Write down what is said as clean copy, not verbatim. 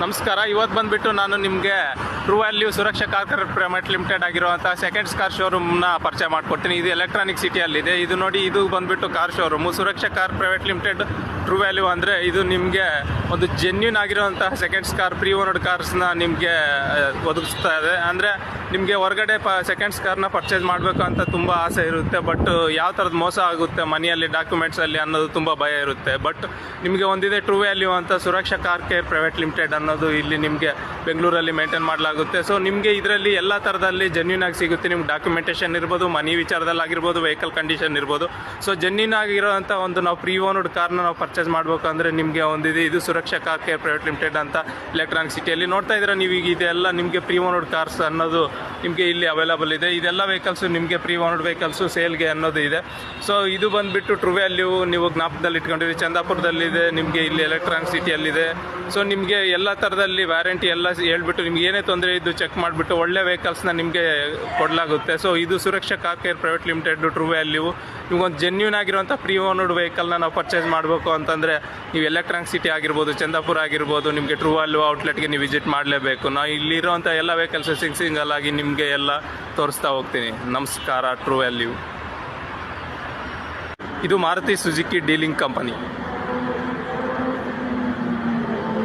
ನಮಸ್ಕಾರ. ಇವತ್ತು ಬಂದುಬಿಟ್ಟು ನಾನು ನಿಮಗೆ true value Suraksha car private limited ಆಗಿರುವಂಥ ಸೆಕೆಂಡ್ಸ್ ಕಾರ್ ಶೋರೂಮ್ನ ಪರಿಚಯ ಮಾಡಿಕೊಡ್ತೀನಿ. ಇದು ಎಲೆಕ್ಟ್ರಾನಿಕ್ ಸಿಟಿಯಲ್ಲಿದೆ. ಇದು ನೋಡಿ, ಇದು ಬಂದುಬಿಟ್ಟು car showroom Suraksha car private limited. True value ಅಂದರೆ ಇದು ನಿಮಗೆ ಒಂದು ಜೆನ್ಯೂನ್ ಆಗಿರುವಂತಹ ಸೆಕೆಂಡ್ಸ್ ಕಾರ್, ಪ್ರೀ ಓನರ್ಡ್ ಕಾರ್ಸ್ನ ನಿಮಗೆ ಒದಗಿಸ್ತಾ ಇದೆ. ಅಂದರೆ ನಿಮಗೆ ಹೊರಗಡೆ ಸೆಕೆಂಡ್ಸ್ ಕಾರ್ನ ಪರ್ಚೇಸ್ ಮಾಡಬೇಕು ಅಂತ ತುಂಬ ಆಸೆ ಇರುತ್ತೆ, ಬಟ್ ಯಾವ ಥರದ ಮೋಸ ಆಗುತ್ತೆ ಮನೆಯಲ್ಲಿ, ಡಾಕ್ಯುಮೆಂಟ್ಸಲ್ಲಿ ಅನ್ನೋದು ತುಂಬ ಭಯ ಇರುತ್ತೆ. ಬಟ್ ನಿಮಗೆ ಒಂದಿದೆ ಟ್ರೂ ವ್ಯಾಲ್ಯೂ ಅಂತ ಸುರಕ್ಷಾ ಕಾರ್ ಕೇರ್ ಪ್ರೈವೇಟ್ ಲಿಮಿಟೆಡ್ ಅನ್ನೋದು ಇಲ್ಲಿ ನಿಮಗೆ ಬೆಂಗಳೂರಲ್ಲಿ ಮೇಂಟೈನ್ ಮಾಡಲಾಗುತ್ತೆ. ಸೊ ನಿಮಗೆ ಇದರಲ್ಲಿ ಎಲ್ಲ ಥರದಲ್ಲಿ ಜೆನ್ಯೂನ್ ಆಗಿ ಸಿಗುತ್ತೆ. ನಿಮ್ಗೆ ಡಾಕ್ಯುಮೆಂಟೇಷನ್ ಇರ್ಬೋದು, ಮನಿ ವಿಚಾರದಲ್ಲಾಗಿರ್ಬೋದು, ವೆಹಿಕಲ್ ಕಂಡೀಷನ್ ಇರ್ಬೋದು. ಸೊ ಜೆನ್ಯೂನ್ ಆಗಿರೋಂಥ ಒಂದು ನಾವು ಪ್ರೀ ಓನರ್ಡ್ ಕಾರ್ನ ನಾವು ಪರ್ಚೇಸ್ ಮಾಡಬೇಕು ಅಂದರೆ ನಿಮಗೆ ಒಂದಿದೆ, ಇದು Suraksha car care private limited ಅಂತ ಎಲೆಕ್ಟ್ರಾನಿಕ್ ಸಿಟಿಯಲ್ಲಿ ನೋಡ್ತಾ ಇದ್ದೀರಾ ನೀವು. ಈಗ ಇದೆಲ್ಲ ನಿಮಗೆ ಪ್ರೀ ಓನರ್ಡ್ ಕಾರ್ಸ್ ಅನ್ನೋದು ನಿಮಗೆ ಇಲ್ಲಿ ಅವೈಲಬಲ್ ಇದೆ. ಇದೆಲ್ಲ ವೆಹಿಕಲ್ಸು ನಿಮಗೆ ಪ್ರೀ ಓನರ್ಡ್ ವೆಹಿಕಲ್ಸು ಸೇಲ್ಗೆ ಅನ್ನೋದು ಇದೆ. ಸೊ ಇದು ಬಂದುಬಿಟ್ಟು ಟ್ರೂ ವ್ಯಾಲ್ಯೂ ನೀವು ಜ್ಞಾಪಕದಲ್ಲಿ ಇಟ್ಕೊಂಡಿರಿ. ಚಂದಾಪುರದಲ್ಲಿದೆ, ನಿಮಗೆ ಇಲ್ಲಿ ಎಲೆಕ್ಟ್ರಾನಿಕ್ ಸಿಟಿಯಲ್ಲಿದೆ. ಸೊ ನಿಮಗೆ ಎಲ್ಲ ಥರದಲ್ಲಿ ವ್ಯಾರಂಟಿ ಎಲ್ಲ ಹೇಳ್ಬಿಟ್ಟು ನಿಮ್ಗೆ ಏನೇ ತೊಂದರೆ ಇದ್ದು ಚೆಕ್ ಮಾಡಿಬಿಟ್ಟು ಒಳ್ಳೆ ವೆಹಿಕಲ್ಸ್ನ ನಿಮಗೆ ಕೊಡಲಾಗುತ್ತೆ. ಸೊ ಇದು Suraksha car care private limited true value. ನಿಮ್ಗೊಂದು ಜೆನ್ಯೂನ್ ಆಗಿರುವಂಥ ಪ್ರೀ ಓನರ್ಡ್ ವೆಹಿಕಲ್ನ ನಾವು ಪರ್ಚೇಸ್ ಮಾಡಬೇಕು ಅಂತಂದರೆ ನೀವು ಎಲೆಕ್ಟ್ರಾನಿಕ್ ಸಿಟಿ ಆಗಿರ್ಬೋದು, ಚಂದಾಪುರ ಆಗಿರ್ಬೋದು, ನಿಮಗೆ ಟ್ರೂ ವ್ಯಾಲ್ಯೂ ಔಟ್ಲೆಟ್ಗೆ ನೀವು ವಿಸಿಟ್ ಮಾಡಲೇಬೇಕು. ನಾವು ಇಲ್ಲಿರೋಂಥ ಎಲ್ಲ ವೆಹಿಕಲ್ಸ್ ಸಿಂಗಲ್ ಆಗಿ ನಿಮಗೆ ಎಲ್ಲ ತೋರಿಸ್ತಾ ಹೋಗ್ತೀನಿ. ನಮಸ್ಕಾರ. ಟ್ರೂ ವ್ಯಾಲ್ಯೂ ಇದು ಮಾರುತಿ ಸುಜುಕಿ ಡೀಲಿಂಗ್ ಕಂಪನಿ.